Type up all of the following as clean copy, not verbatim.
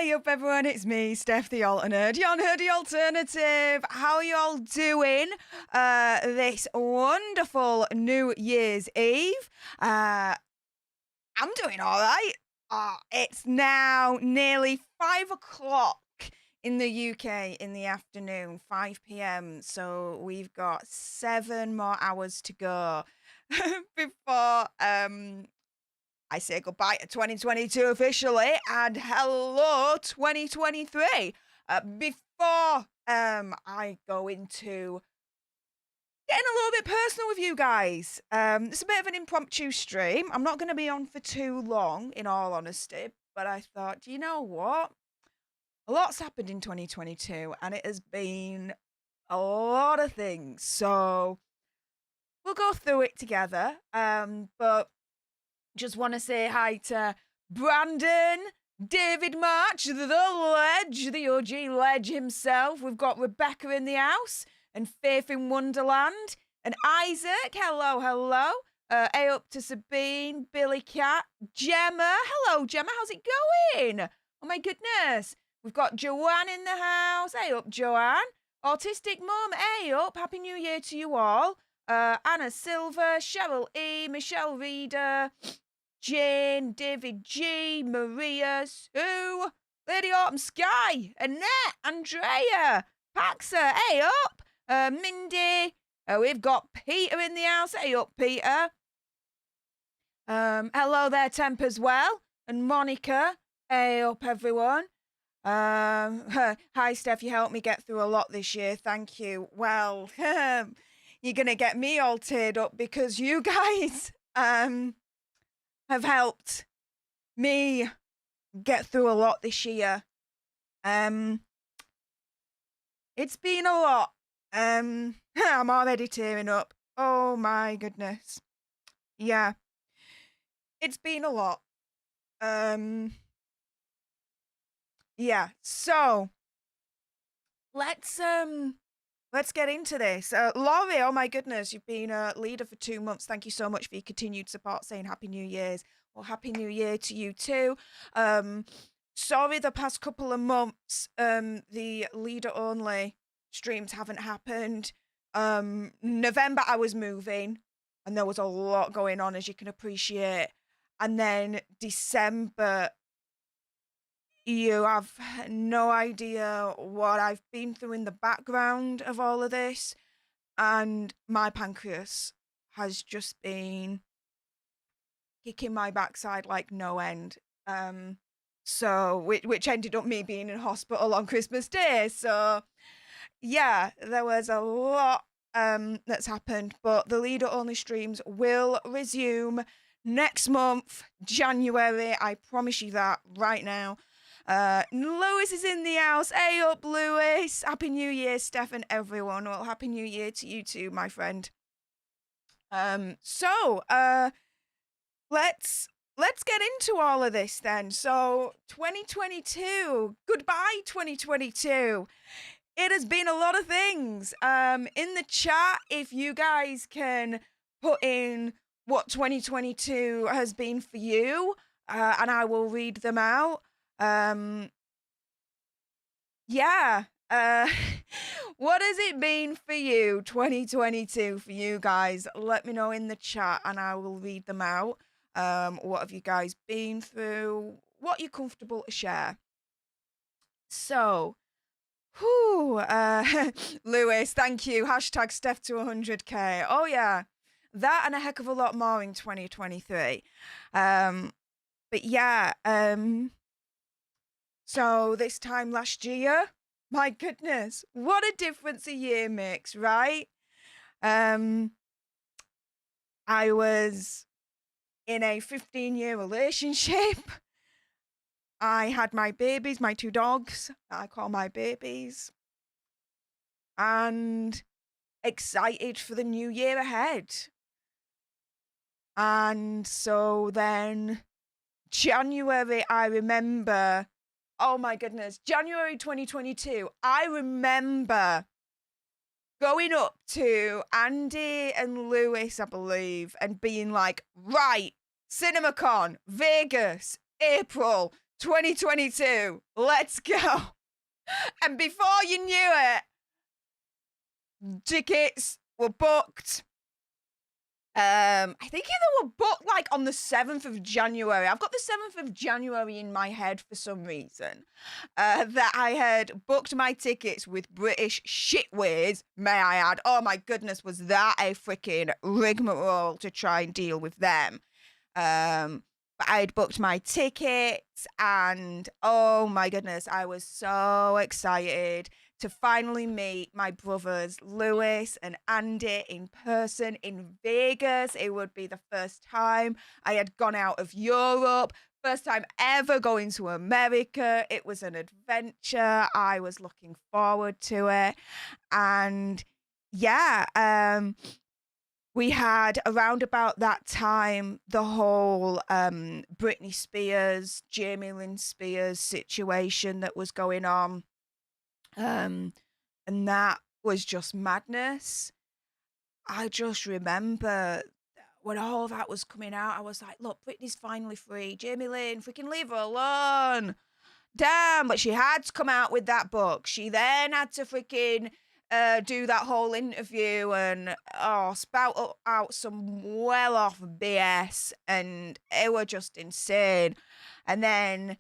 Hey up everyone, it's me, Stef The Alter Nerd, your nerdy alternative. How are you all doing this wonderful New Year's Eve? I'm doing all right. It's now nearly 5 o'clock in the UK in the afternoon, 5 p.m. So we've got 7 more hours to go before I say goodbye to 2022 officially and hello 2023. Before I go into getting a little bit personal with you guys, it's a bit of an impromptu stream. I'm not going to be on for too long, in all honesty, but I thought, do you know what? A lot's happened in 2022 and it has been a lot of things. So we'll go through it together. But just want to say hi to Brandon, David March, the ledge, the OG ledge himself. We've got Rebecca in the house, and Faith in Wonderland, and Isaac. Hello, hello. A up to Sabine, Billy Cat, Gemma. Hello, Gemma. How's it going? Oh my goodness. We've got Joanne in the house. Hey up, Joanne. Autistic Mum. Hey up. Happy New Year to you all. Anna Silver, Cheryl E, Michelle Reader, Jane, David G, Maria, Sue, Lady Autumn Sky, Annette, Andrea, Paxa, hey up, Mindy, we've got Peter in the house, hey up Peter, hello there Temp as well, and Monica, hey up everyone, hi Steph, you helped me get through a lot this year, thank you. Well, you're gonna get me all teared up because you guys, have helped me get through a lot this year. It's been a lot. I'm already tearing up. Oh my goodness. Yeah. It's been a lot. Yeah. So let's get into this. Laurie, oh my goodness, you've been a leader for 2 months. Thank you so much for your continued support, saying Happy New Year's. Well, Happy New Year to you too. Sorry the past couple of months, the leader only streams haven't happened. November I was moving and there was a lot going on, as you can appreciate. And then December, you have no idea what I've been through in the background of all of this. And my pancreas has just been kicking my backside like no end. So, which ended up me being in hospital on Christmas Day. So, yeah, there was a lot that's happened. But the leader only streams will resume next month, January. I promise you that right now. Lewis is in the house. Hey up, Lewis. Happy New Year, Steph and everyone. Well, Happy New Year to you too, my friend. So, let's get into all of this then. So, 2022. Goodbye, 2022. It has been a lot of things. In the chat, if you guys can put in what 2022 has been for you, and I will read them out. Yeah. What has it been for you, 2022, for you guys? Let me know in the chat and I will read them out. What have you guys been through? What you're comfortable to share? So, Lewis, thank you. Hashtag Steph to 100K. Oh yeah, that and a heck of a lot more in 2023. But yeah, so this time last year, my goodness, what a difference a year makes, right? I was in a 15-year relationship. I had my babies, my 2 dogs, that I call my babies, and excited for the new year ahead. And so then January, I remember, oh my goodness, January 2022, I remember going up to Andy and Lewis, I believe, and being like, right, CinemaCon, Vegas, April 2022. Let's go. And before you knew it, tickets were booked. I think they were booked like on the 7th of January. I've got the 7th of January in my head for some reason. That I had booked my tickets with British shitways, may I add. Oh my goodness, was that a freaking rigmarole to try and deal with them. But I had booked my tickets and oh my goodness, I was so excited to finally meet my brothers Lewis and Andy in person in Vegas. It would be the first time I had gone out of Europe, first time ever going to America. It was an adventure. I was looking forward to it. And yeah, we had around about that time the whole Britney Spears, Jamie Lynn Spears situation that was going on. And that was just madness. I just remember when all that was coming out, I was like, look, Britney's finally free. Jamie Lynn, freaking leave her alone. Damn, but she had to come out with that book. She then had to freaking do that whole interview and spout out some well off BS, and it were just insane. And then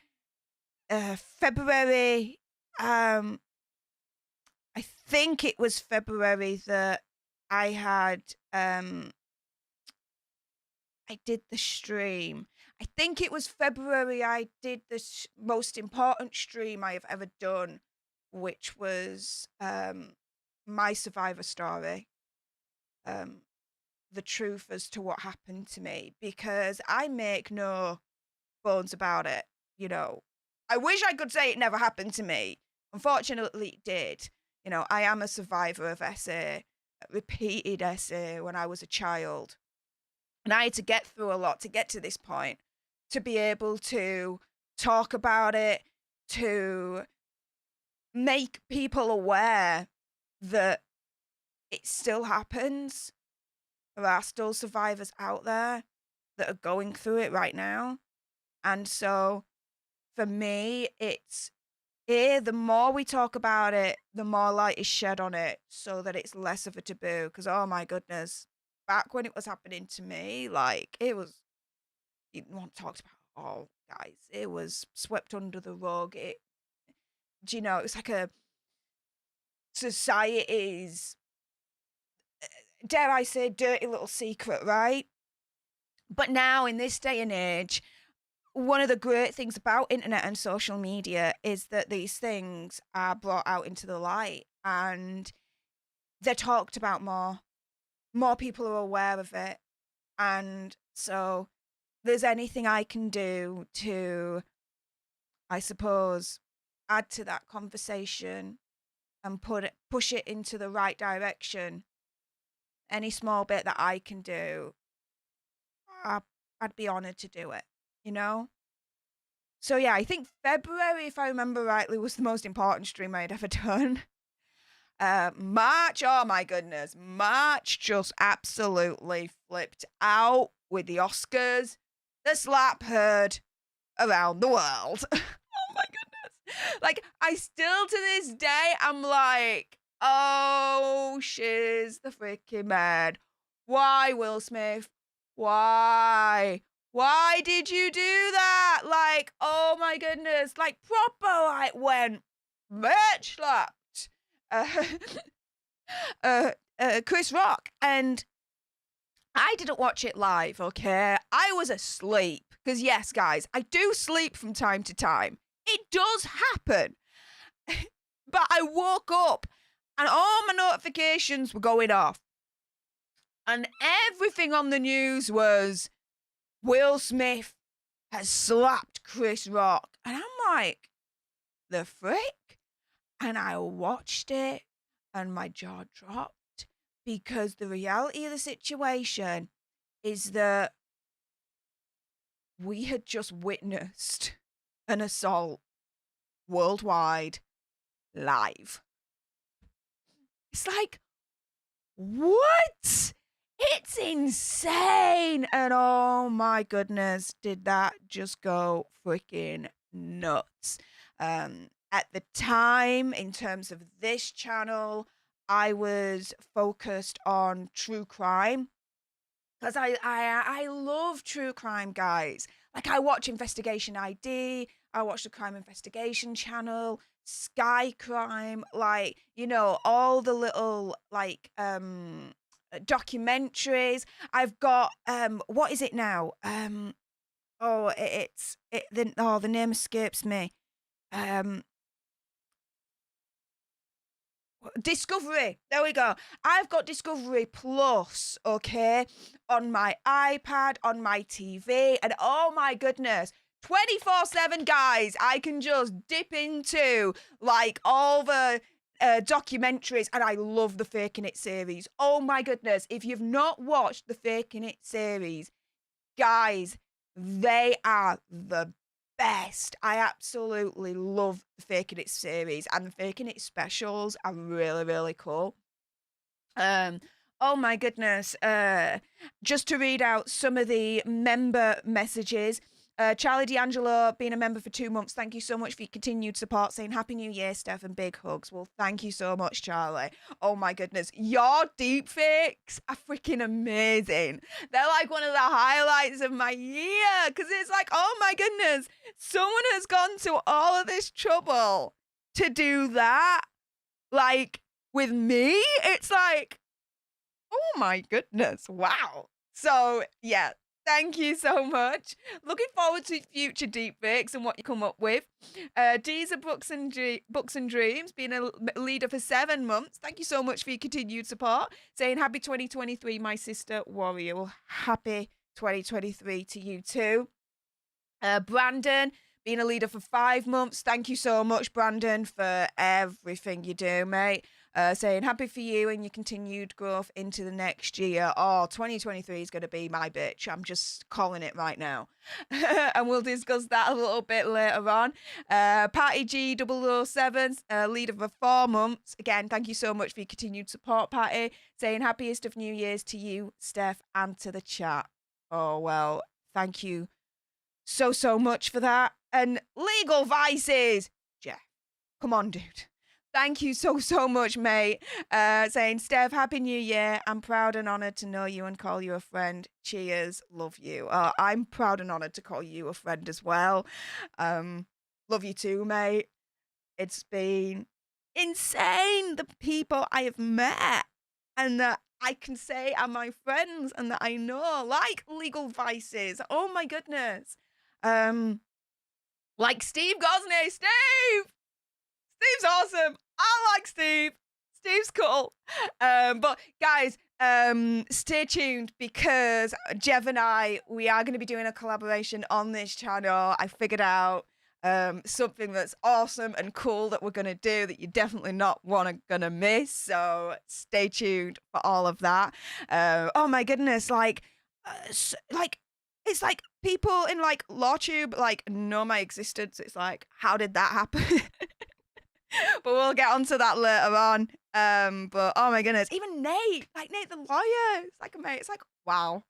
February, I think it was February that I had I did the stream. I think it was February I did the most important stream I have ever done, which was my survivor story. The truth as to what happened to me, because I make no bones about it. You know, I wish I could say it never happened to me. Unfortunately, it did. You know, I am a survivor of SA, repeated SA when I was a child. And I had to get through a lot to get to this point, to be able to talk about it, to make people aware that it still happens. There are still survivors out there that are going through it right now. And so for me, it's the more we talk about it, the more light is shed on it so that it's less of a taboo. Because, oh my goodness, back when it was happening to me, like, it was, you want talked about all, guys. It was swept under the rug. It was like a society's, dare I say, dirty little secret, right? But now, in this day and age, one of the great things about internet and social media is that these things are brought out into the light and they're talked about more. More people are aware of it. And so there's anything I can do to, I suppose, add to that conversation and push it into the right direction. Any small bit that I can do, I'd be honored to do it. You know? So yeah, I think February, if I remember rightly, was the most important stream I'd ever done. March, oh my goodness, March just absolutely flipped out with the Oscars. The slap heard around the world. Oh my goodness. Like, I still to this day, I'm like, oh, she's the freaking mad. Why, Will Smith? Why? Why did you do that? Like, oh my goodness, like proper, like when bitch slapped Chris Rock. And I didn't watch it live, okay? I was asleep. Because yes, guys, I do sleep from time to time. It does happen. But I woke up and all my notifications were going off. And everything on the news was, Will Smith has slapped Chris Rock. And I'm like, the frick? And I watched it and my jaw dropped, because the reality of the situation is that we had just witnessed an assault worldwide live. It's like, what? It's insane. And oh my goodness, did that just go freaking nuts. At the time, in terms of this channel, I was focused on true crime because I love true crime, guys. Like, I watch Investigation ID, I watch the Crime Investigation channel, Sky Crime, like, all the little like documentaries. I've got what is it now? Oh, the name escapes me. Discovery. There we go. I've got Discovery Plus, okay, on my iPad, on my TV, and oh my goodness, 24/7, guys, I can just dip into like all the documentaries, and I love the Faking It series. Oh my goodness, if you've not watched the Faking It series, guys, they are the best. I absolutely love the Faking It series, and the Faking It specials are really, really cool. Oh my goodness. Just to read out some of the member messages. Charlie D'Angelo, being a member for 2 months, thank you so much for your continued support, saying Happy New Year, Steph, and big hugs. Well, thank you so much, Charlie. Oh my goodness. Your deepfakes are freaking amazing. They're like one of the highlights of my year, because it's like, oh my goodness, someone has gone to all of this trouble to do that. Like, with me, it's like, oh my goodness, wow. So, yeah, thank you so much. Looking forward to future deepfakes and what you come up with. Deezer Books and Dreams, being a leader for 7 months. Thank you so much for your continued support. Saying happy 2023, my sister Warrior. Well, happy 2023 to you too. Brandon, being a leader for 5 months. Thank you so much, Brandon, for everything you do, mate. Saying happy for you and your continued growth into the next year. Oh, 2023 is going to be my bitch. I'm just calling it right now. And we'll discuss that a little bit later on. Patty G007, leader for 4 months. Again, thank you so much for your continued support, Patty. Saying happiest of New Year's to you, Steph, and to the chat. Oh, well, thank you so much for that. And Legal Vices, Jeff, come on, dude. Thank you so much, mate. Saying, Steph, Happy New Year. I'm proud and honoured to know you and call you a friend. Cheers. Love you. I'm proud and honoured to call you a friend as well. Love you too, mate. It's been insane, the people I have met and that I can say are my friends and that I know, like Legal Vices. Oh my goodness. Like Steve Gosney. Steve's awesome. I like Steve. Steve's cool. But guys, stay tuned because Jev and I, we are going to be doing a collaboration on this channel. I figured out something that's awesome and cool that we're going to do that you're definitely not gonna miss. So stay tuned for all of that. Oh my goodness, like it's like people in like LawTube like know my existence. It's like, how did that happen? But we'll get onto that later on. But oh my goodness, even Nate, like Nate the lawyer, it's like a mate. It's like, wow,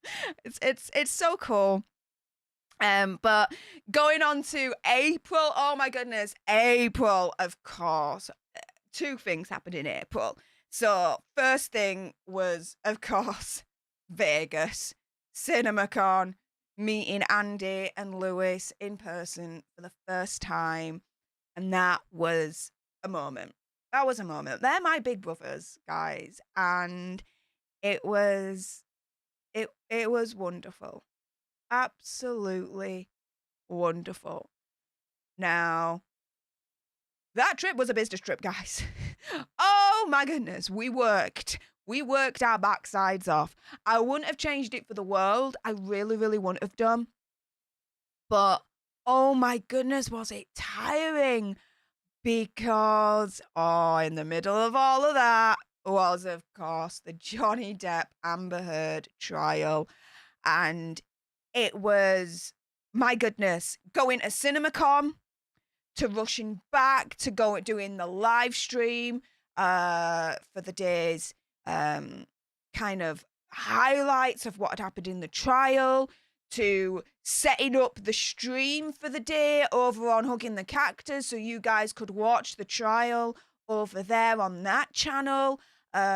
it's so cool. But going on to April, oh my goodness, April, of course. 2 things happened in April. So first thing was, of course, Vegas, CinemaCon, meeting Andy and Lewis in person for the first time. And that was a moment. That was a moment. They're my big brothers, guys. And it was wonderful. Absolutely wonderful. Now, that trip was a business trip, guys. Oh my goodness, we worked our backsides off. I wouldn't have changed it for the world. I really wouldn't have done. But oh my goodness, was it tiring? Because in the middle of all of that was, of course, the Johnny Depp Amber Heard trial. And it was, my goodness, going to CinemaCon, to rushing back, to doing the live stream for the day's kind of highlights of what had happened in the trial, to setting up the stream for the day over on Hugging the Cactus so you guys could watch the trial over there on that channel.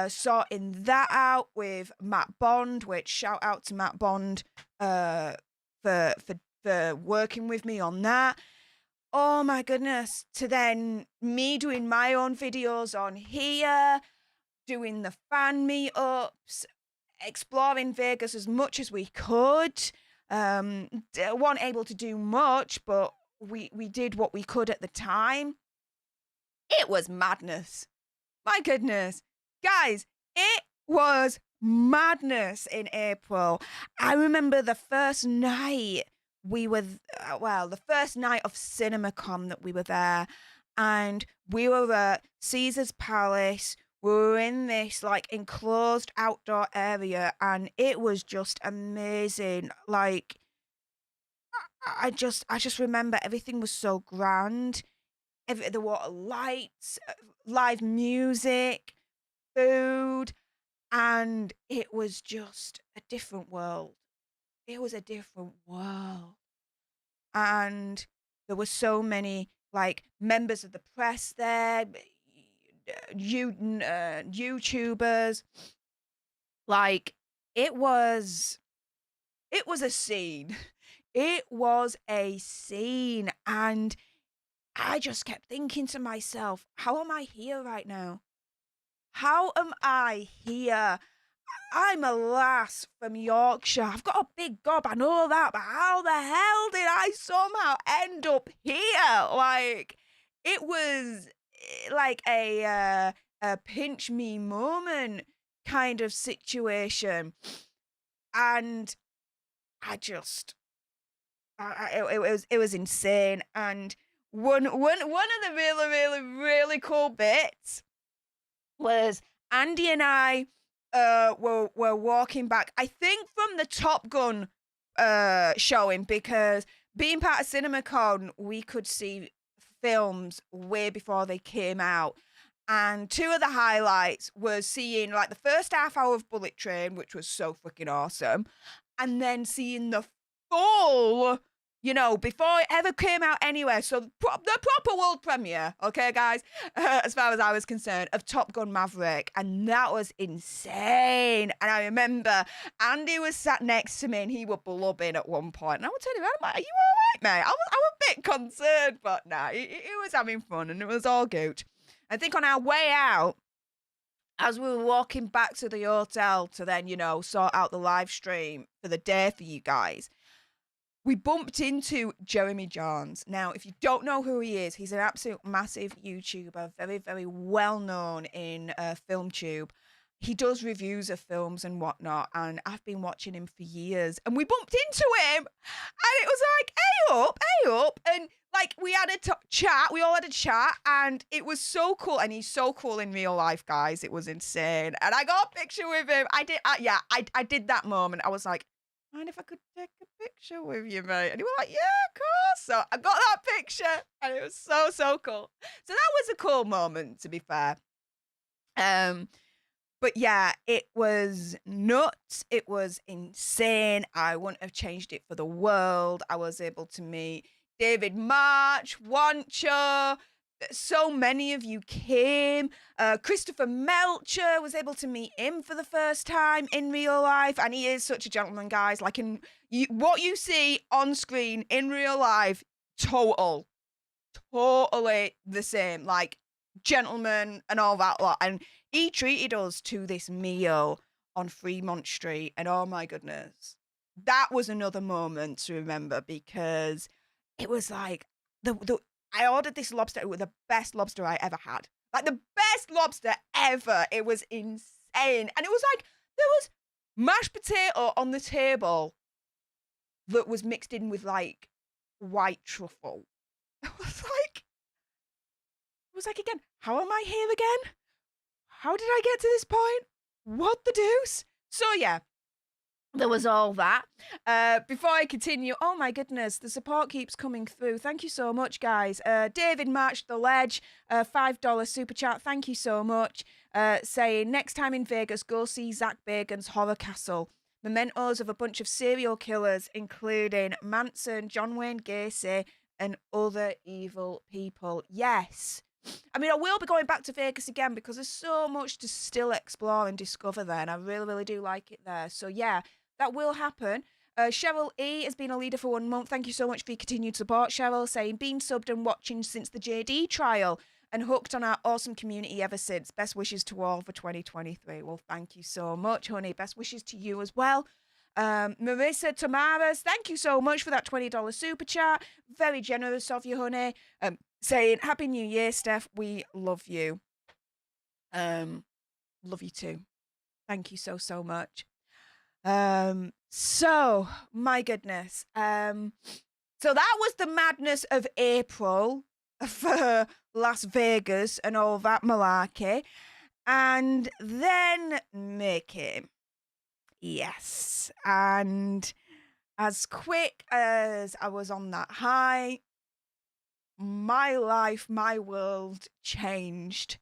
Sorting that out with Matt Bond, which shout out to Matt Bond for working with me on that. Oh my goodness. To then me doing my own videos on here, doing the fan meetups, exploring Vegas as much as we could. Weren't able to do much, but we did what we could at the time. It was madness. My goodness. Guys, it was madness in April. I remember the first night we were, the first night of CinemaCon that we were there, and we were at Caesar's Palace. We were in this like enclosed outdoor area, and it was just amazing. Like, I just remember everything was so grand. There were lights, live music, food, and it was just a different world. It was a different world. And there were so many like members of the press there, YouTubers. Like, it was a scene. It was a scene. And I just kept thinking to myself, how am I here right now? How am I here? I'm a lass from Yorkshire. I've got a big gob, I know that, but how the hell did I somehow end up here? Like, it was like a pinch me moment kind of situation. And it was insane. And one of the really cool bits was Andy and I were walking back, I think from the Top Gun showing, because being part of CinemaCon, we could see films way before they came out. And two of the highlights was seeing like the first half hour of Bullet Train, which was so freaking awesome, and then seeing the full, before it ever came out anywhere. So the proper world premiere, okay, guys, as far as I was concerned, of Top Gun Maverick. And that was insane. And I remember Andy was sat next to me and he was blubbing at one point. And I was telling him, I'm like, are you all right, mate? I was a bit concerned, but nah, he was having fun and it was all good. I think on our way out, as we were walking back to the hotel to then, sort out the live stream for the day for you guys, we bumped into Jeremy Johns. Now, if you don't know who he is, he's an absolute massive YouTuber, very, very well known in FilmTube. He does reviews of films and whatnot, and I've been watching him for years. And we bumped into him, and it was like, hey up. And like, we had a chat, we all had a chat, and it was so cool. And he's so cool in real life, guys. It was insane. And I got a picture with him. I did that moment. I was like, mind if I could take a picture with you, mate? And he was like, yeah, of course. So I got that picture, and it was so cool. So that was a cool moment, to be fair. But yeah, it was nuts. It was insane. I wouldn't have changed it for the world. I was able to meet David March, Wancho. So many of you came. Christopher Melcher, was able to meet him for the first time in real life. And he is such a gentleman, guys. Like, what you see on screen in real life, totally the same. Like, gentleman and all that lot. And he treated us to this meal on Fremont Street. And oh my goodness, that was another moment to remember, because it was like, I ordered this lobster. It was the best lobster I ever had. Like, the best lobster ever. It was insane. And it was like, there was mashed potato on the table that was mixed in with like white truffle. It was like, again, how am I here again? How did I get to this point? What the deuce? So yeah, there was all that. Before I continue, oh my goodness, the support keeps coming through. Thank you so much, guys. David March the Ledge, $5 super chat. Thank you so much. Saying, next time in Vegas, go see Zach Bagan's Horror Castle. Mementos of a bunch of serial killers, including Manson, John Wayne Gacy, and other evil people. Yes. I mean, I will be going back to Vegas again because there's so much to still explore and discover there, and I really, really do like it there. So, yeah, that will happen. Cheryl E has been a leader for 1 month. Thank you so much for your continued support, Cheryl, saying, been subbed and watching since the JD trial and hooked on our awesome community ever since. Best wishes to all for 2023. Well, thank you so much, honey. Best wishes to you as well. Marissa Tamaras, thank you so much for that $20 super chat. Very generous of you, honey. Saying, Happy New Year, Steph. We love you. Love you too. Thank you so, so much. So my goodness. So that was the madness of April for Las Vegas and all that malarkey. And then Mickey. Yes. And as quick as I was on that high, my life, my world changed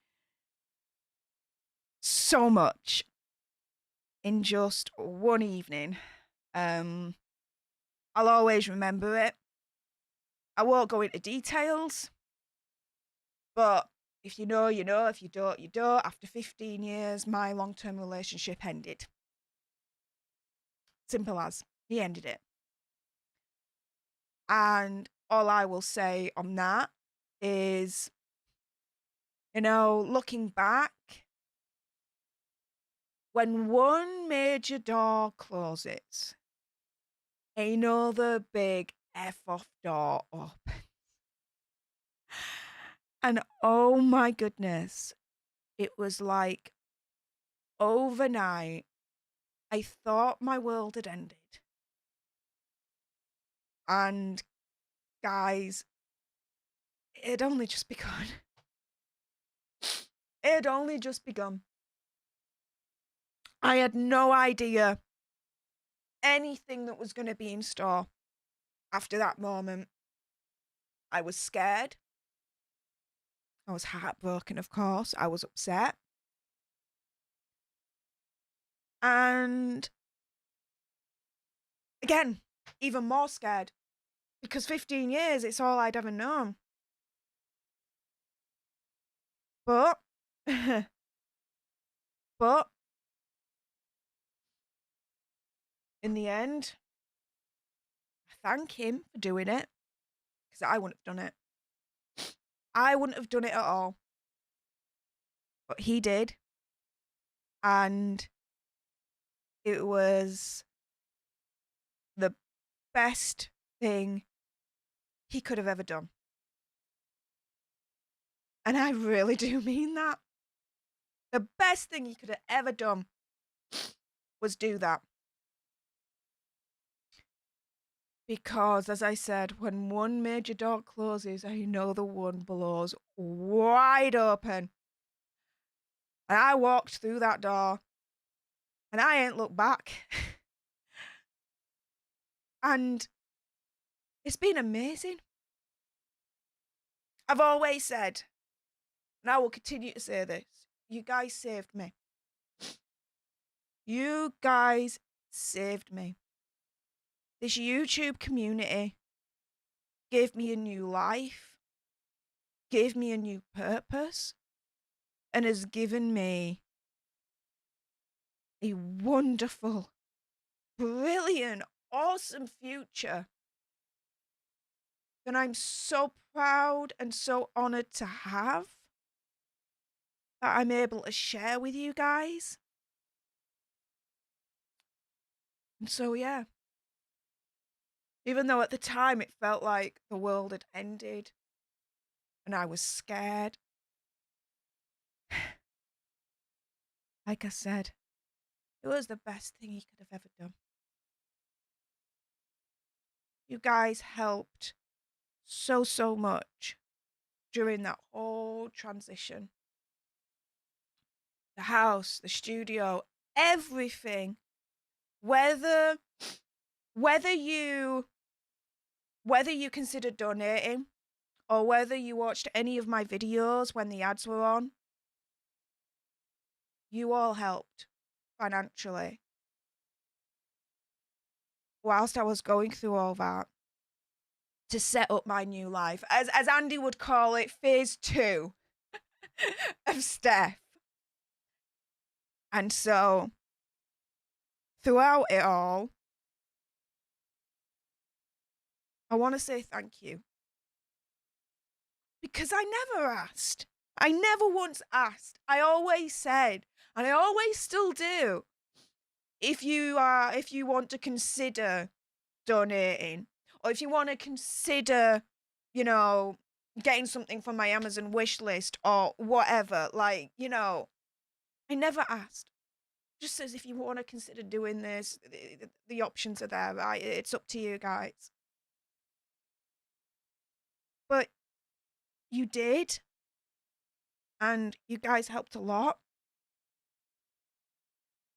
so much in just one evening. I'll always remember it. I won't go into details, but if you know, you know. If you don't, you don't. After 15 years, my long-term relationship ended. Simple as. He ended it. And all I will say on that is, looking back, when one major door closes, another big F-off door opens. And oh my goodness, it was like overnight, I thought my world had ended. And guys, it had only just begun. It had only just begun. I had no idea anything that was going to be in store after that moment. I was scared. I was heartbroken, of course. I was upset. And again, even more scared. Because 15 years, it's all I'd ever known. But, but, in the end, I thank him for doing it. Because I wouldn't have done it. I wouldn't have done it at all. But he did. And it was the best thing he could have ever done. And I really do mean that. The best thing he could have ever done was do that. Because, as I said, when one major door closes, I know the one below's wide open. And I walked through that door, and I ain't looked back. And it's been amazing. I've always said, and I will continue to say this, you guys saved me. You guys saved me. This YouTube community gave me a new life, gave me a new purpose, and has given me a wonderful, brilliant, awesome future that I'm so proud and so honored to have, that I'm able to share with you guys. And so, yeah. Even though at the time it felt like the world had ended and I was scared, like I said, it was the best thing he could have ever done. You guys helped so, so much during that whole transition. The house, the studio, everything. Whether you considered donating or whether you watched any of my videos when the ads were on, you all helped financially. whilst I was going through all that, to set up my new life, as Andy would call it, phase 2 of Stef. And so, throughout it all, I want to say thank you. Because I never asked. I never once asked. I always said, and I always still do, if you want to consider donating, or if you want to consider, you know, getting something from my Amazon wish list or whatever, like, you know, I never asked. Just says, if you want to consider doing this, the options are there, right? It's up to you guys. But you did, and you guys helped a lot,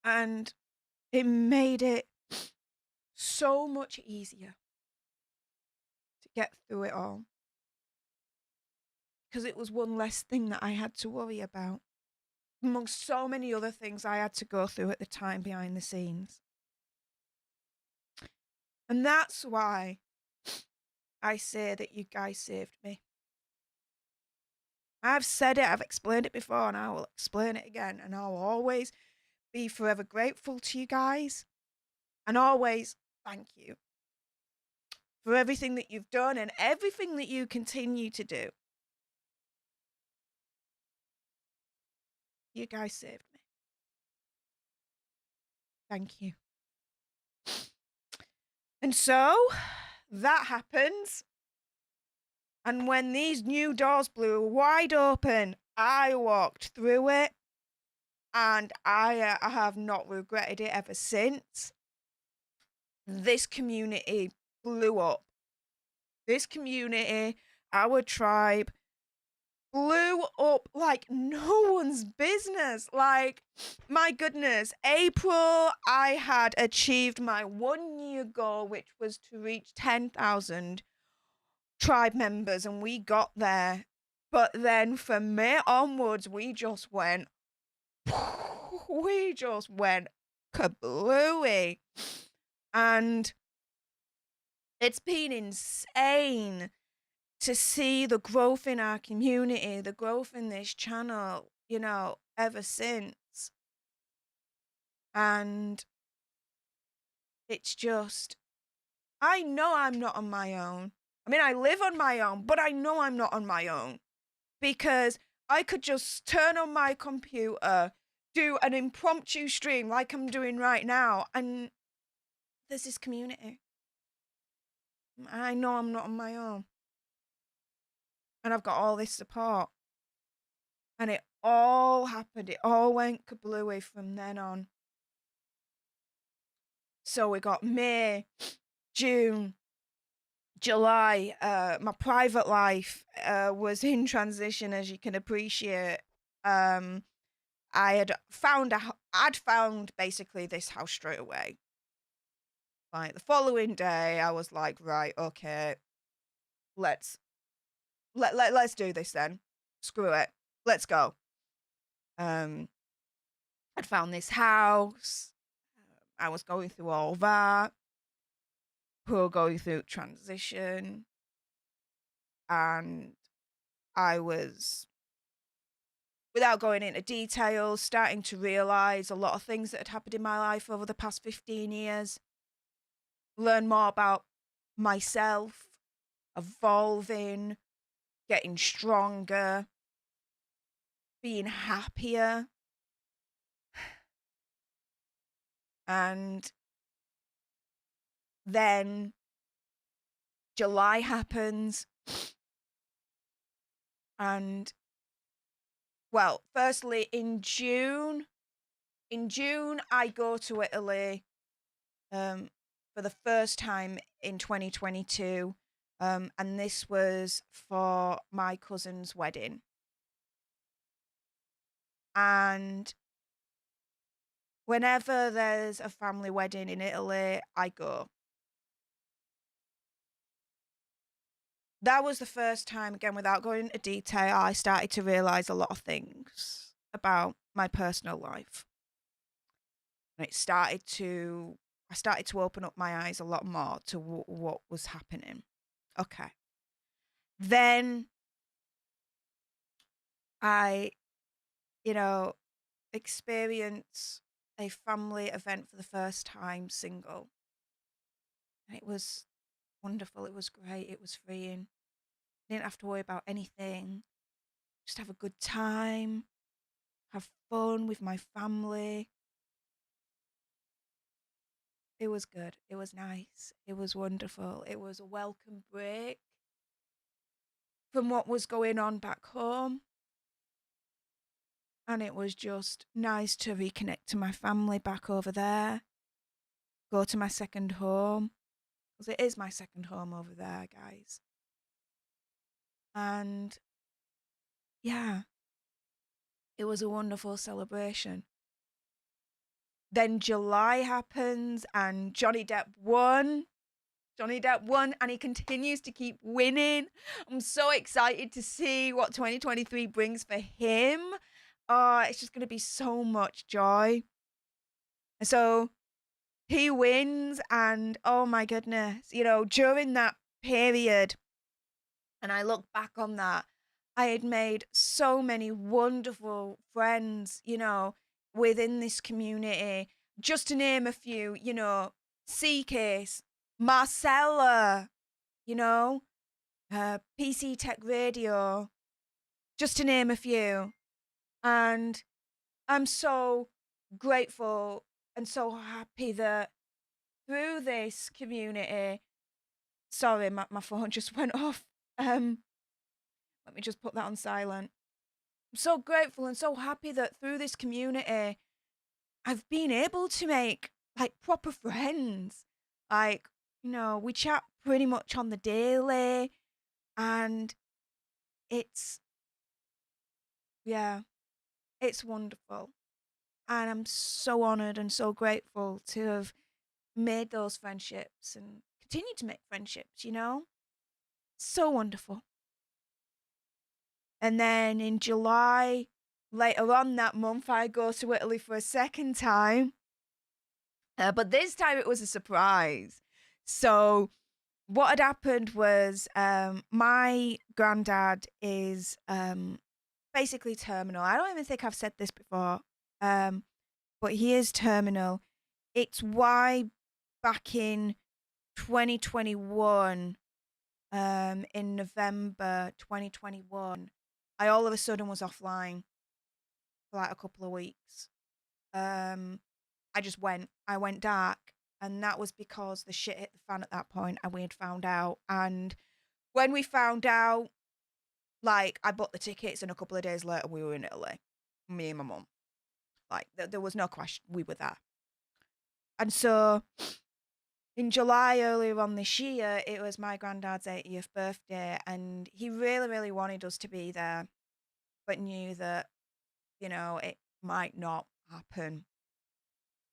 and it made it so much easier to get through it all, because it was one less thing that I had to worry about, amongst so many other things I had to go through at the time behind the scenes. And that's why I say that you guys saved me. I've said it, I've explained it before, and I will explain it again, and I'll always be forever grateful to you guys, and always thank you for everything that you've done and everything that you continue to do. You guys saved me. Thank you. And so that happens. And when these new doors blew wide open, I walked through it, and I have not regretted it ever since. This community blew up. This community, our tribe, blew up like no one's business. Like, my goodness, April, I had achieved my 1-year goal, which was to reach 10,000 tribe members, and we got there. But then from May onwards, we just went kablooey. And it's been insane to see the growth in our community, the growth in this channel, you know, ever since. And it's just, I know I'm not on my own. I mean, I live on my own, but I know I'm not on my own, because I could just turn on my computer, do an impromptu stream like I'm doing right now, and there's this community. I know I'm not on my own. And I've got all this support. And it all happened. It all went kablooey from then on. So we got May, June, July. My private life was in transition, as you can appreciate. I'd found basically this house straight away. Like, the following day, I was like, right, okay, let's do this then. Screw it, let's go. I'd found this house. I was going through all that. We were going through transition, and I was, without going into details, starting to realize a lot of things that had happened in my life over the past 15 years. Learn more about myself, evolving, getting stronger, being happier. And then July happens, and, well, firstly, in June, I go to Italy for the first time in 2022, and this was for my cousin's wedding. And whenever there's a family wedding in Italy, I go. That was the first time, again, without going into detail, I started to realize a lot of things about my personal life. And it started to I started to open up my eyes a lot more to what was happening. Okay. Then I, experience a family event for the first time single. And it was wonderful. It was great. It was freeing. I didn't have to worry about anything. Just have a good time, have fun with my family. It was good. It was nice. It was wonderful. It was a welcome break from what was going on back home. And it was just nice to reconnect to my family back over there, go to my second home, because it is my second home over there, guys. And yeah, it was a wonderful celebration. Then July happens and Johnny Depp won. Johnny Depp won and he continues to keep winning. I'm so excited to see what 2023 brings for him. It's just going to be so much joy. So he wins and oh my goodness, during that period, and I look back on that, I had made so many wonderful friends, within this community. Just to name a few, C-Case, Marcella, PC Tech Radio, just to name a few. And I'm so grateful and so happy that through this community, sorry, my phone just went off. Let me just put that on silent. I'm so grateful and so happy that through this community, I've been able to make like proper friends. Like, we chat pretty much on the daily and it's wonderful. And I'm so honored and so grateful to have made those friendships and continue to make friendships, So wonderful. And then in July, later on that month, I go to Italy for a second time. But this time it was a surprise. So what had happened was my granddad is basically terminal. I don't even think I've said this before, but he is terminal. It's why back in 2021, in November 2021, I all of a sudden was offline for like a couple of weeks. I went dark, and that was because the shit hit the fan at that point and we had found out. And when we found out, like, I bought the tickets and a couple of days later we were in Italy, me and my mum. Like, there was no question, we were there. And so in July earlier on this year, it was my granddad's 80th birthday, and he really, really wanted us to be there, but knew that, it might not happen.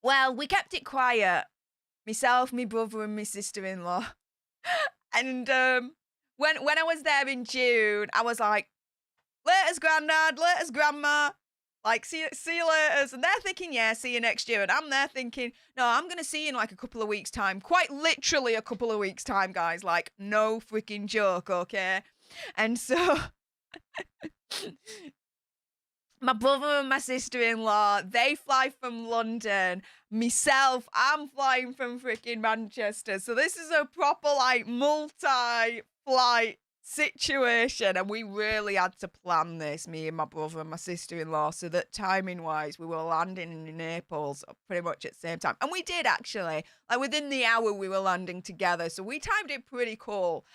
Well, we kept it quiet. Myself, my brother, and my sister-in-law. And when I was there in June, I was like, "Laters, Grandad, laters, Grandma. Like, see you later." And they're thinking, "Yeah, see you next year." And I'm there thinking, "No, I'm going to see you in like a couple of weeks' time." Quite literally a couple of weeks' time, guys. Like, no freaking joke, okay? And so my brother and my sister-in-law, they fly from London. Myself, I'm flying from freaking Manchester. So this is a proper like multi-flight situation, and we really had to plan this, me and my brother and my sister-in-law, so that timing-wise, we were landing in Naples pretty much at the same time. And we did actually. Like within the hour, we were landing together. So we timed it pretty cool.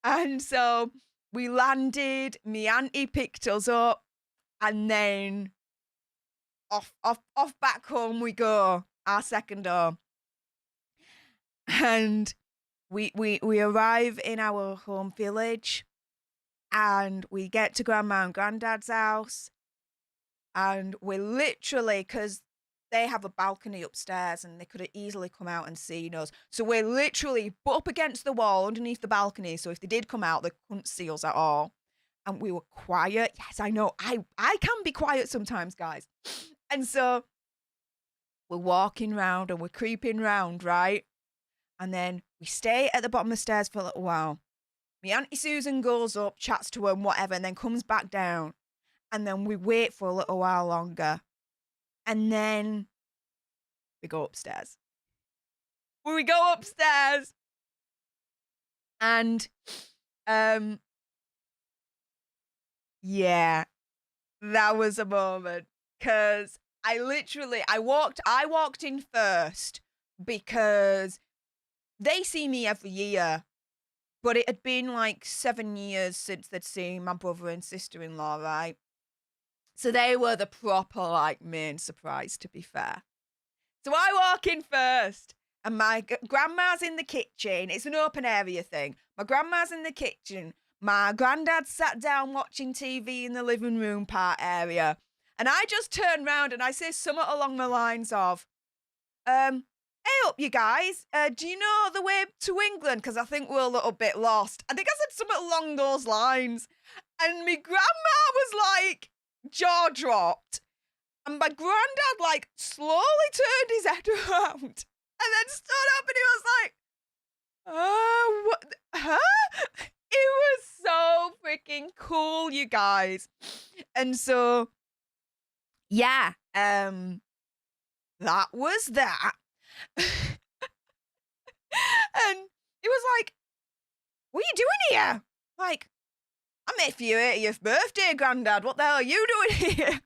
And so we landed. Me auntie picked us up. And then off back home we go, our second home. And we arrive in our home village and we get to Grandma and Granddad's house. And we're literally, because they have a balcony upstairs and they could have easily come out and seen us. So we're literally up against the wall underneath the balcony. So if they did come out, they couldn't see us at all. And we were quiet. Yes, I know. I can be quiet sometimes, guys. And so we're walking round and we're creeping round, right? And then we stay at the bottom of the stairs for a little while. My Auntie Susan goes up, chats to her and whatever, and then comes back down. And then we wait for a little while longer. And then we go upstairs. We go upstairs. And, yeah, that was a moment. Because I walked in first because they see me every year. But it had been like 7 years since they'd seen my brother and sister-in-law, right? So they were the proper, like, main surprise, to be fair. So I walk in first, and my grandma's in the kitchen. It's an open area thing. My grandma's in the kitchen. My granddad sat down watching TV in the living room part area. And I just turn round and I say something along the lines of, hey up, you guys. Do you know the way to England? Because I think we're a little bit lost. I think I said something along those lines. And my grandma was like, jaw dropped. And my granddad, like, slowly turned his head around and then stood up and he was like, what? Huh? It was so freaking cool, you guys. And so, yeah, that was that. And it was like, what are you doing here? Like, I made for your 80th birthday, Grandad. What the hell are you doing here?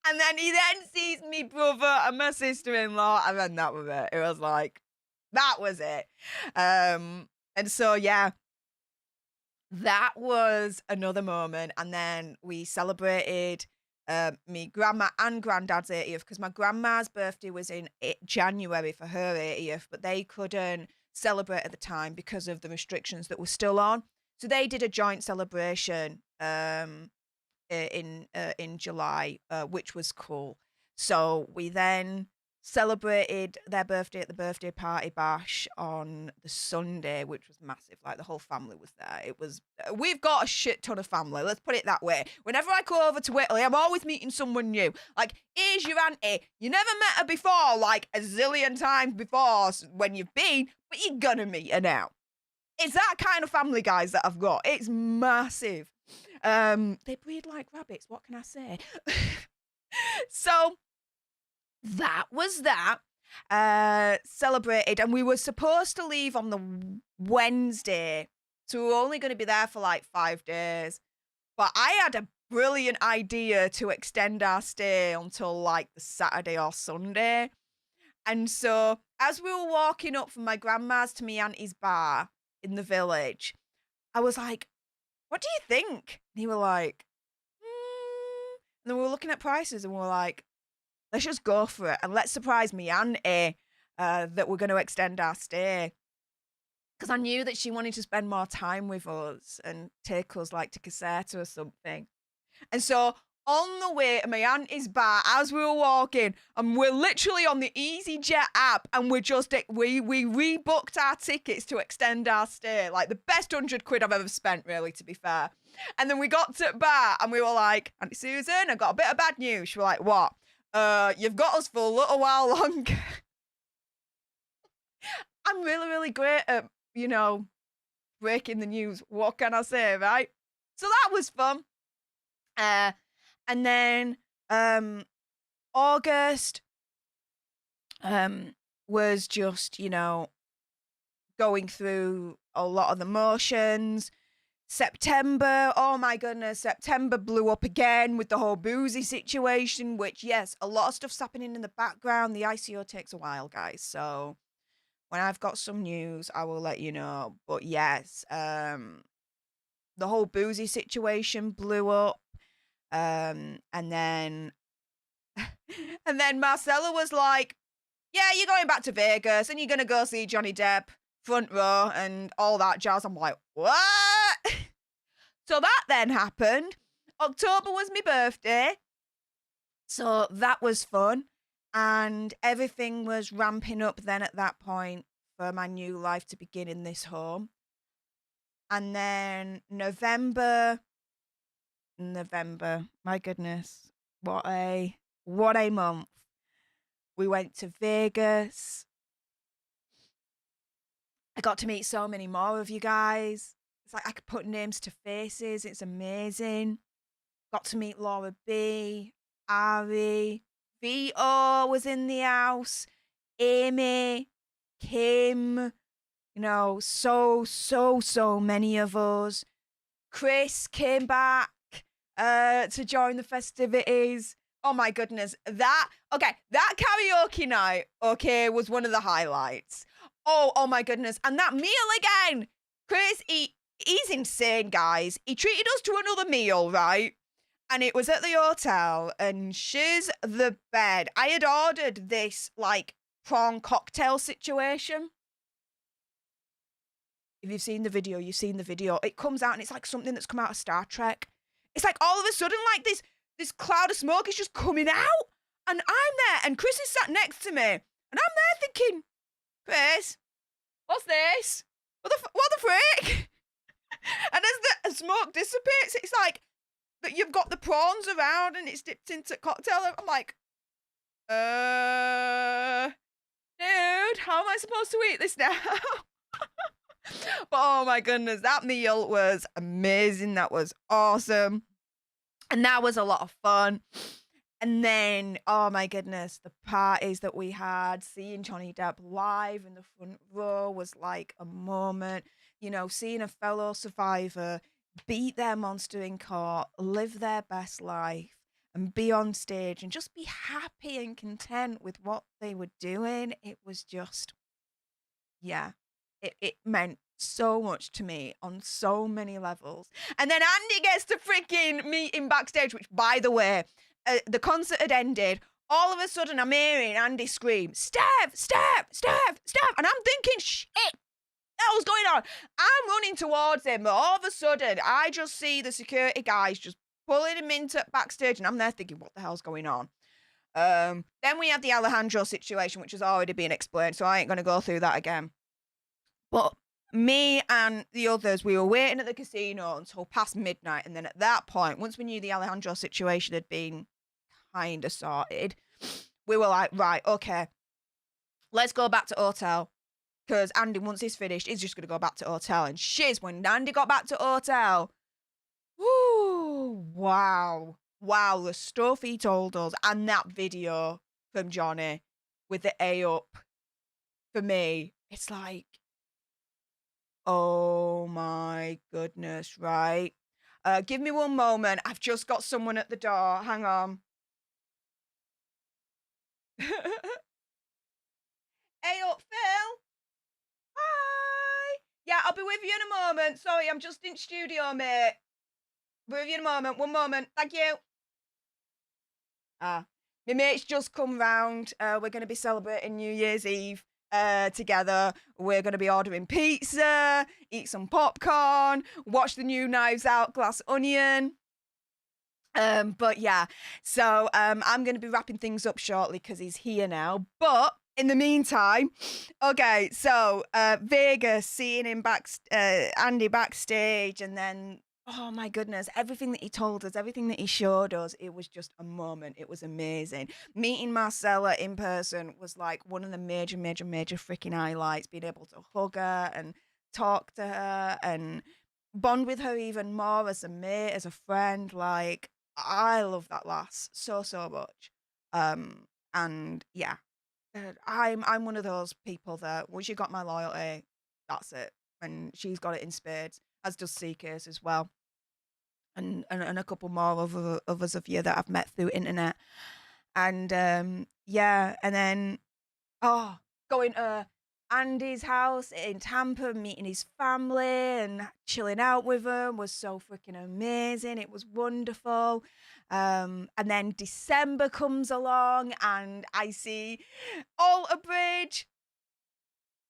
And then he then sees me brother and my sister-in-law, and then that was it. It was like, that was it. And so, yeah, that was another moment. And then we celebrated me grandma and granddad's 80th, because my grandma's birthday was in January for her 80th, but they couldn't celebrate at the time because of the restrictions that were still on. So they did a joint celebration in July, which was cool. So we then celebrated their birthday at the birthday party bash on the Sunday, which was massive. Like, the whole family was there. We've got a shit ton of family, let's put it that way. Whenever I go over to Italy, I'm always meeting someone new. Like, here's your auntie. You never met her before, like a zillion times before when you've been, but you're gonna meet her now. It's that kind of family, guys, that I've got. It's massive. They breed like rabbits. What can I say? So that was that. Celebrated, and we were supposed to leave on the Wednesday, so we were only going to be there for like 5 days. But I had a brilliant idea to extend our stay until like the Saturday or Sunday. And so as we were walking up from my grandma's to my auntie's bar in the village, I was like, what do you think? And he were like, and then we were looking at prices and we were like, let's just go for it and let's surprise me auntie that we're going to extend our stay. Because I knew that she wanted to spend more time with us and take us like to Caserta or something. And so on the way to my auntie's bar, as we were walking, and we're literally on the EasyJet app, and we rebooked our tickets to extend our stay. Like, the best 100 quid I've ever spent, really, to be fair. And then we got to the bar, and we were like, Auntie Susan, I got a bit of bad news. She was like, what? You've got us for a little while longer. I'm really, really great at, breaking the news. What can I say, right? So that was fun. And then August was just, going through a lot of the motions. September, oh my goodness, September blew up again with the whole boozy situation, which, yes, a lot of stuff's happening in the background. The ICO takes a while, guys. So when I've got some news, I will let you know. But yes, the whole boozy situation blew up. And then Marcella was like, yeah, you're going back to Vegas and you're going to go see Johnny Depp front row and all that jazz. I'm like, what? So that then happened. October was my birthday. So that was fun. And everything was ramping up then at that point for my new life to begin in this home. And then November, my goodness, what a month. We went to Vegas. I got to meet so many more of you guys. It's like I could put names to faces. It's amazing. Got to meet Laura B, Ari, Vito was in the house, Amy, Kim, you know, so many of us. Chris came back to join the festivities. Oh my goodness, that karaoke night, was one of the highlights. Oh my goodness, and that meal again. Chris, he's insane, guys. He treated us to another meal, right? And it was at the hotel, and shiz the bed. I had ordered this, like, prawn cocktail situation. If you've seen the video, you've seen the video. It comes out, and it's like something that's come out of Star Trek. It's like all of a sudden, like, this cloud of smoke is just coming out, and I'm there, and Chris is sat next to me, and I'm there thinking, Chris, what's this? What the frick? And as the smoke dissipates, it's like, that you've got the prawns around and it's dipped into cocktail. I'm like, dude, how am I supposed to eat this now? But oh my goodness, that meal was amazing. That was awesome. And that was a lot of fun. And then, oh my goodness, the parties that we had, seeing Johnny Depp live in the front row was like a moment. You know, seeing a fellow survivor beat their monster in court, live their best life, and be on stage and just be happy and content with what they were doing. It was just, yeah, it meant so much to me on so many levels. And then Andy gets to freaking meet him backstage, which, by the way, the concert had ended. All of a sudden, I'm hearing Andy scream, Stef, Stef, Stef, Stef. And I'm thinking, shit. What the hell's going on? I'm running towards him, but all of a sudden, I just see the security guys just pulling him into backstage, and I'm there thinking, what the hell's going on? Then we had the Alejandro situation, which has already been explained, so I ain't going to go through that again. But me and the others, we were waiting at the casino until past midnight, and then at that point, once we knew the Alejandro situation had been kind of sorted, we were like, right, okay, let's go back to hotel. Because Andy, once he's finished, he's just going to go back to hotel. And shiz, when Andy got back to hotel, whoo, wow, the stuff he told us, and that video from Johnny with the A up, for me, it's like, oh my goodness, right? Give me one moment. I've just got someone at the door. Hang on. A up, Phil. Hi. Yeah, I'll be with you in a moment. Sorry, I'm just in studio, mate. Be with you in a moment. One moment. Thank you. My mate's just come round. We're going to be celebrating New Year's Eve together. We're going to be ordering pizza, eat some popcorn, watch the new Knives Out Glass Onion. But yeah, so I'm going to be wrapping things up shortly because he's here now. But in the meantime, okay, so Vegas, seeing him Andy backstage, and then, oh my goodness, everything that he told us, everything that he showed us, it was just a moment. It was amazing. Meeting Marcella in person was like one of the major freaking highlights, being able to hug her and talk to her and bond with her even more as a mate, as a friend. Like, I love that lass so much. And yeah. I'm one of those people that once you got my loyalty, that's it. And she's got it in spades, as does CK's as well. And a couple more of others of you that I've met through internet. And yeah, and then going to Andy's house in Tampa, meeting his family and chilling out with them was so freaking amazing. It was wonderful. And then December comes along and I see Alter Bridge,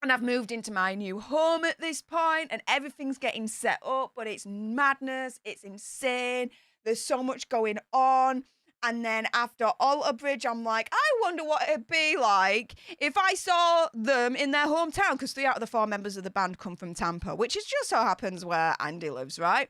and I've moved into my new home at this point and everything's getting set up, but it's madness. It's insane. There's so much going on. And then after Alter Bridge, I'm like, I wonder what it'd be like if I saw them in their hometown, because 3 out of the 4 members of the band come from Tampa, which is just so happens where Andy lives, right?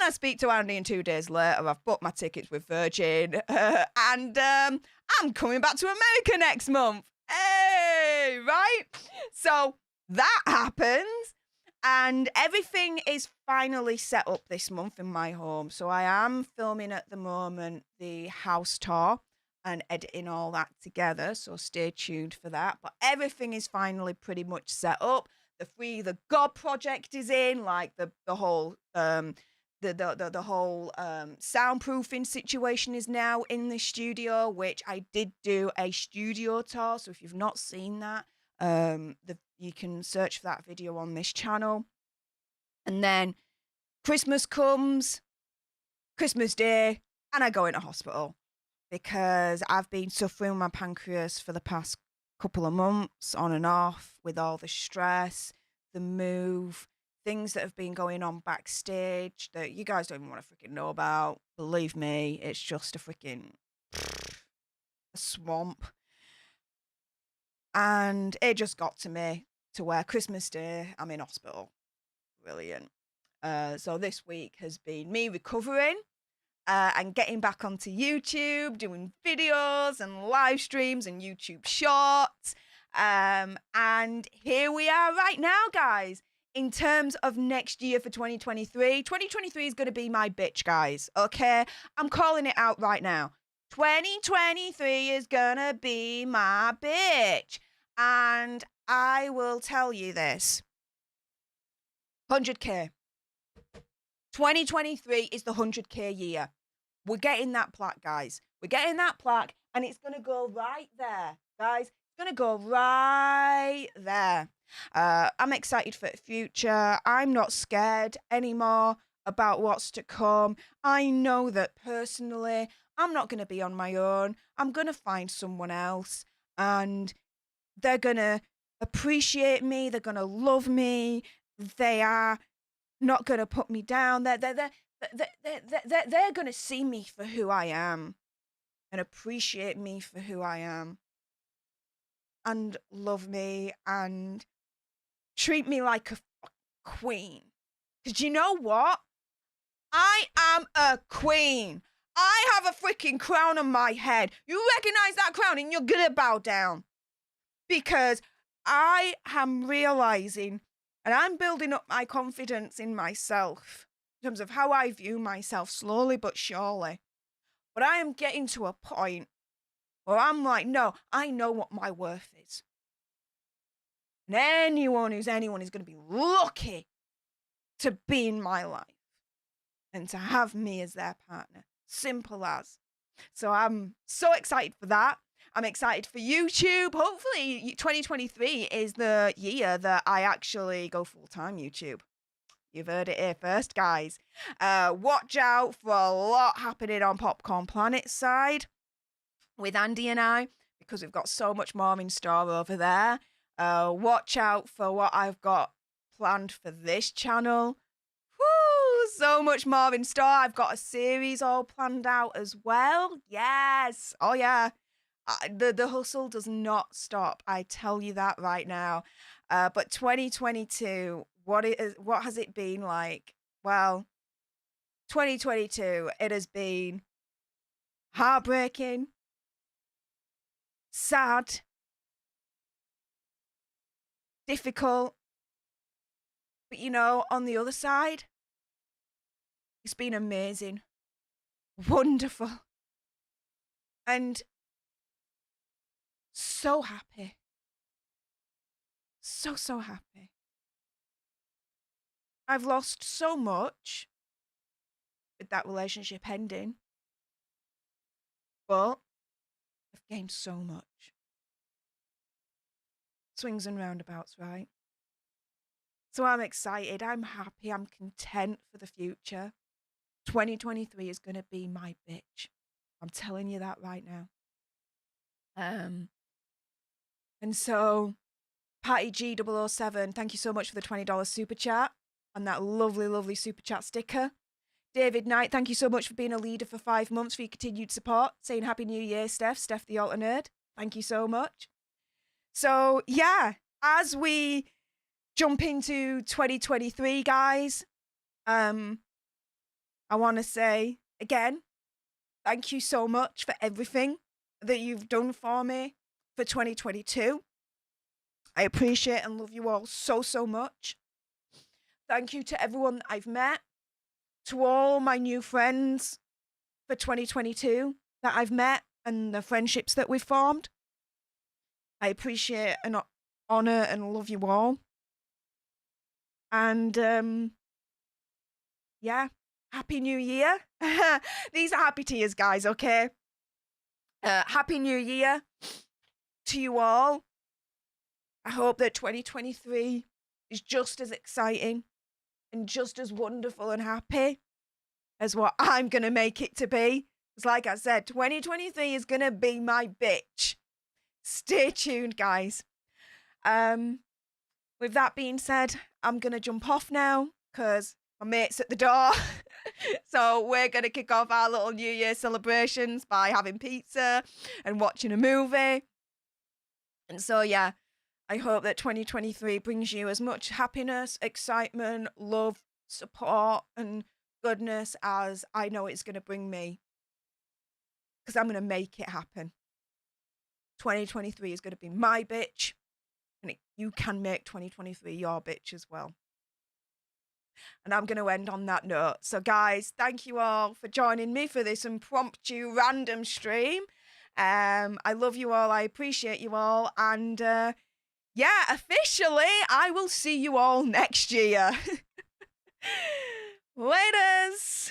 And I speak to Andy, and 2 days later, I've booked my tickets with Virgin. And I'm coming back to America next month. Hey, right? So that happens. And everything is finally set up this month in my home. So I am filming at the moment the house tour and editing all that together. So stay tuned for that. But everything is finally pretty much set up. The Free the God project is in, like the whole the whole soundproofing situation is now in the studio, which I did do a studio tour. So if you've not seen that, you can search for that video on this channel. And then Christmas comes, Christmas Day, and I go into hospital because I've been suffering with my pancreas for the past couple of months, on and off, with all the stress, the move, things that have been going on backstage that you guys don't even want to freaking know about. Believe me, it's just a freaking swamp. And it just got to me to where Christmas Day, I'm in hospital. Brilliant. So this week has been me recovering and getting back onto YouTube, doing videos and live streams and YouTube shorts. And here we are right now, guys. In terms of next year for 2023, 2023 is going to be my bitch, guys. Okay? I'm calling it out right now. 2023 is going to be my bitch. And I will tell you this. 100K. 2023 is the 100K year. We're getting that plaque, guys. We're getting that plaque, and it's going to go right there, guys. It's going to go right there. I'm excited for the future. I'm not scared anymore about what's to come. I know that personally, I'm not going to be on my own. I'm going to find someone else, and they're going to appreciate me. They're going to love me. They are not going to put me down. They're going to see me for who I am and appreciate me for who I am and love me and treat me like a queen. Because you know what? I am a queen. I have a freaking crown on my head. You recognize that crown and you're going to bow down. Because I am realizing and I'm building up my confidence in myself in terms of how I view myself, slowly but surely. But I am getting to a point where I'm like, no, I know what my worth is. And anyone is going to be lucky to be in my life and to have me as their partner. Simple as. So I'm so excited for that. I'm excited for YouTube. Hopefully 2023 is the year that I actually go full-time YouTube. You've heard it here first, guys. Watch out for a lot happening on Popcorn Planet's side with Andy and I, because we've got so much more in store over there. Watch out for what I've got planned for this channel. Woo, so much more in store. I've got a series all planned out as well. Yes. Oh, yeah. The hustle does not stop. I tell you that right now. But 2022, what has it been like? Well, 2022, it has been heartbreaking, sad, difficult. But you know, on the other side, it's been amazing, wonderful, and so happy. So happy. I've lost so much with that relationship ending, but I've gained so much. Swings and roundabouts, right? So I'm excited. I'm happy. I'm content for the future. 2023 is going to be my bitch. I'm telling you that right now. And so, Patty G007, thank you so much for the $20 super chat and that lovely super chat sticker. David Knight, thank you so much for being a leader for 5 months, for your continued support. Saying Happy New Year, Stef The Alter Nerd. Thank you so much. So, yeah, as we jump into 2023, guys, I want to say again, thank you so much for everything that you've done for me for 2022. I appreciate and love you all so, so much. Thank you to everyone that I've met, to all my new friends for 2022 that I've met and the friendships that we've formed. I appreciate and honor and love you all. And yeah, Happy New Year. These are happy tears, guys, okay? Happy New Year to you all. I hope that 2023 is just as exciting and just as wonderful and happy as what I'm going to make it to be. Because like I said, 2023 is going to be my bitch. Stay tuned, guys. With that being said, I'm going to jump off now because my mate's at the door. So we're going to kick off our little New Year celebrations by having pizza and watching a movie. And so, yeah, I hope that 2023 brings you as much happiness, excitement, love, support, and goodness as I know it's going to bring me. Because I'm going to make it happen. 2023 is going to be my bitch. And you can make 2023 your bitch as well. And I'm going to end on that note. So, guys, thank you all for joining me for this impromptu random stream. I love you all. I appreciate you all. And yeah, officially, I will see you all next year. Laters.